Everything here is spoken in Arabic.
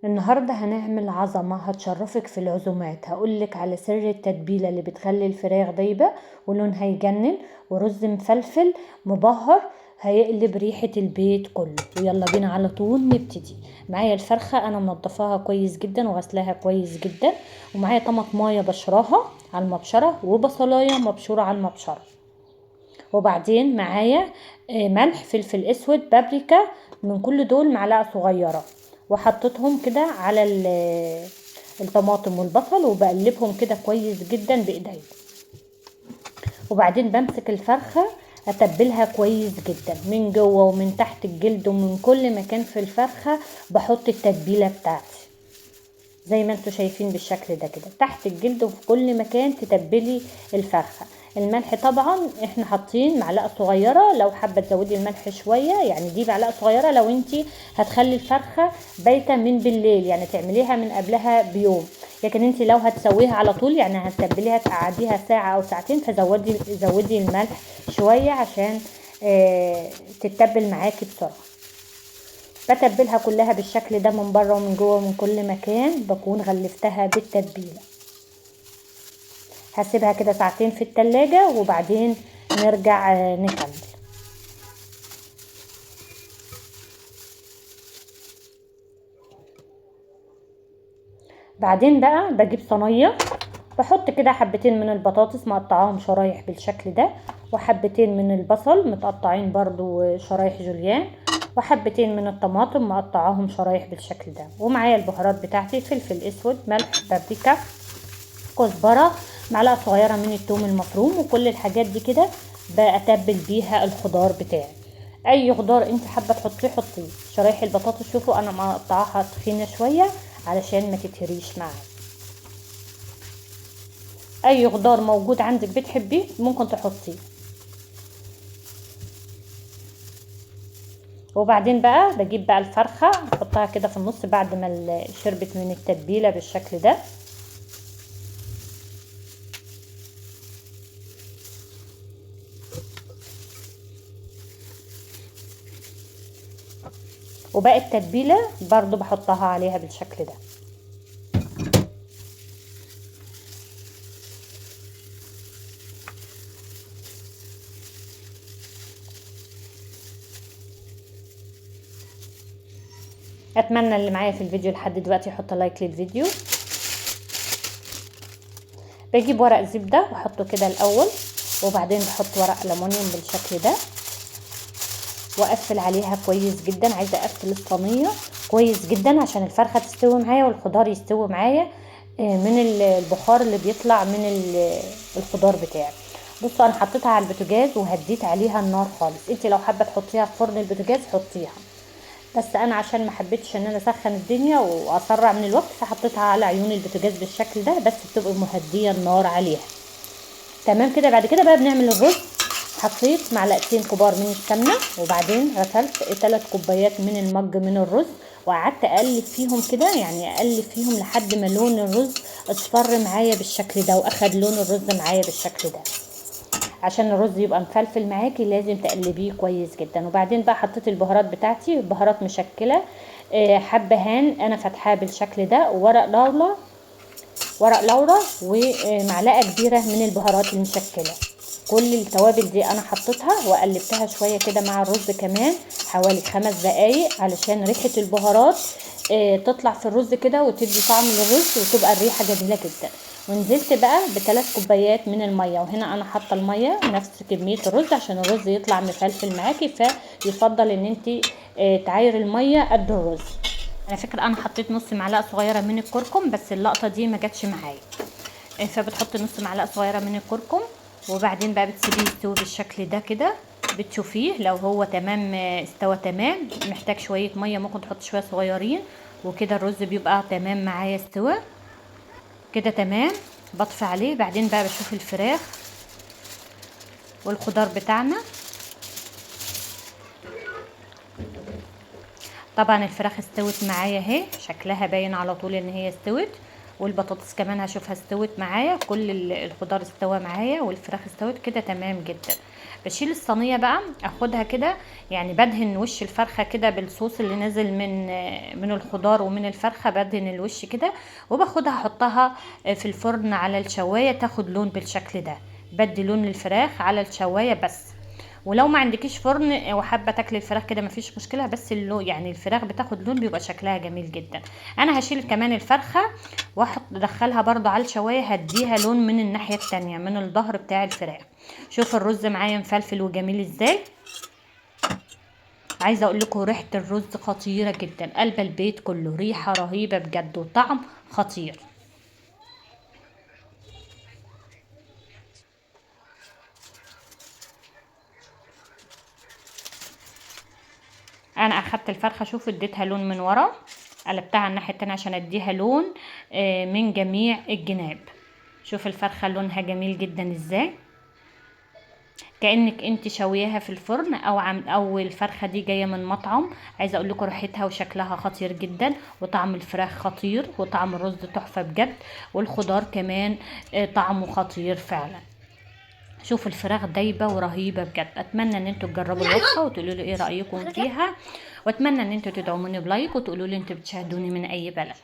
النهاردة هنعمل عظمة هتشرفك في العزومات. هقولك على سر التتبيلة اللي بتخلي الفراخ دايبة ولونها يجنن، ورز مفلفل مبهر هيقلب ريحة البيت كله. ويلا بينا على طول نبتدي. معايا الفرخة انا منضفاها كويس جدا وغسلاها كويس جدا، ومعايا طماطمايه بشراها على المبشرة وبصلايه مبشورة على المبشرة، وبعدين معايا ملح فلفل اسود بابريكا، من كل دول معلقه صغيره، وحطيتهم كده على الطماطم والبصل وبقلبهم كده كويس جدا بايدي. وبعدين بمسك الفرخه اتبلها كويس جدا من جوه ومن تحت الجلد ومن كل مكان في الفرخه. بحط التتبيله بتاعتي زي ما انتوا شايفين بالشكل ده كده تحت الجلد وفي كل مكان تتبلي الفرخه. الملح طبعا احنا حاطين معلقه صغيره، لو حابه تزودي الملح شويه يعني دي معلقه صغيره لو انتي هتخلي الفرخه بايته من بالليل، يعني تعمليها من قبلها بيوم. لكن انتي لو هتسويها على طول يعني هتتبليها تقعديها ساعه او ساعتين، زودي الملح شويه عشان تتبل معاكي بسرعه. بتبلها كلها بالشكل ده من بره ومن جوه ومن كل مكان، بكون غلفتها بالتتبيله. هسيبها كده ساعتين في التلاجة وبعدين نرجع نكمل. بعدين بقى بجيب صينيه، بحط كده حبتين من البطاطس مقطعاهم شرايح بالشكل ده، وحبتين من البصل متقطعين برضو شرايح جوليان، وحبتين من الطماطم مقطعاهم شرايح بالشكل ده. ومعايا البهارات بتاعتي فلفل اسود ملح بابريكا كزبره معلقه صغيره من الثوم المفروم، وكل الحاجات دي كده بتبل بيها الخضار بتاعي. اي خضار انت حابه تحطيه حطيه. شرايح البطاطس شوفوا انا مقطعاها تخينه شويه علشان ما تتهريش معايا. اي خضار موجود عندك بتحبيه ممكن تحطيه. وبعدين بقى بجيب بقى الفرخه احطها كده في النص بعد ما شربت من التتبيله بالشكل ده. وباقي التتبيله برضو بحطها عليها بالشكل ده. اتمنى اللي معايا في الفيديو لحد دلوقتي يحط لايك للفيديو. بجيب ورق زبده واحطه كده الاول، وبعدين بحط ورق ليمونيوم بالشكل ده واقفل عليها كويس جدا. عايزه اقفل الصينيه كويس جدا عشان الفرخه تستوي معايا والخضار يستوي معايا من البخار اللي بيطلع من الخضار بتاعي. بصوا انا حطيتها على البوتاجاز وهديت عليها النار خالص. انت لو حابه تحطيها في فرن البوتاجاز حطيها، بس انا عشان ما حبيتش ان انا اسخن الدنيا واسرع من الوقت فحطيتها على عيون البوتاجاز بالشكل ده، بس بتبقى مهديه النار عليها. تمام كده. بعد كده بقى بنعمل الرز. حطيت معلقتين كبار من السمنه، وبعدين غسلت 3 كوبايات من المج من الرز، وقعدت اقلب فيهم كده، يعني اقلب فيهم لحد ما لون الرز اصفر معايا بالشكل ده واخد لون الرز معايا بالشكل ده. عشان الرز يبقى مفلفل معاكي لازم تقلبيه كويس جدا. وبعدين بقى حطيت البهارات بتاعتي، بهارات مشكله، حبهان انا فاتحاه بالشكل ده، وورق لورا ومعلقه كبيره من البهارات المشكله. كل التوابل دي انا حطيتها وقلبتها شويه كده مع الرز كمان حوالي 5 دقايق علشان ريحه البهارات تطلع في الرز كده وتدي طعم للرز وتبقى الريحه جميله جدا. ونزلت بقى ب3 كوبايات من الميه، وهنا انا حاطه الميه نفس كميه الرز عشان الرز يطلع مفلفل معاكي، فيفضل ان انت تعايري الميه قد الرز. على فكره انا حطيت نص معلقه صغيره من الكركم، بس اللقطه دي ما جاتش معايا، فبتحطي نص معلقه صغيره من الكركم. وبعدين بقى بتسيبيه يستوي بالشكل ده كده، بتشوفيه لو هو تمام استوى تمام. محتاج شويه ميه ممكن تحط شويه صغيرين، وكده الرز بيبقى تمام معايا استوى كده تمام. بطفي عليه. بعدين بقى بشوف الفراخ والخضار بتاعنا. طبعا الفراخ استوت معايا اهي، شكلها باين على طول ان هي استوت، والبطاطس كمان هشوفها استوت معايا، كل الخضار استوى معايا والفراخ استوت كده تمام جدا. بشيل الصينيه بقى، اخدها كده يعني بدهن وش الفرخه كده بالصوص اللي نازل من الخضار ومن الفرخه، بدهن الوش كده وباخدها احطها في الفرن على الشوايه تاخد لون بالشكل ده. بدي لون الفراخ على الشوايه بس. ولو ما عندكيش فرن وحابه تاكلي الفراخ كده مفيش مشكله، بس اللون يعني الفراخ بتاخد لون بيبقى شكلها جميل جدا. انا هشيل كمان الفرخه واحط ادخلها برضو على الشوايه، هديها لون من الناحيه التانية من الظهر بتاع الفراخ. شوف الرز معايا مفلفل وجميل ازاي. عايزه اقول لكم ريحه الرز خطيره جدا، قلب البيت كله ريحه رهيبه بجد وطعم خطير. انا اخدت الفرخه، شوف اديتها لون من ورا، قلبتها على الناحيه التانية عشان اديها لون من جميع الجناب. شوف الفرخه لونها جميل جدا ازاي، كانك انت شوياها في الفرن او الفرخه دي جايه من مطعم. عايزه اقول لكم ريحتها وشكلها خطير جدا، وطعم الفراخ خطير، وطعم الرز تحفه بجد، والخضار كمان طعمه خطير فعلا. شوف الفراخ دايبه ورهيبه بجد. اتمنى ان انتوا تجربوا الوصفه وتقولوا لي ايه رايكم فيها، واتمنى ان انتوا تدعموني بلايك وتقولوا لي انتوا بتشاهدوني من اي بلد.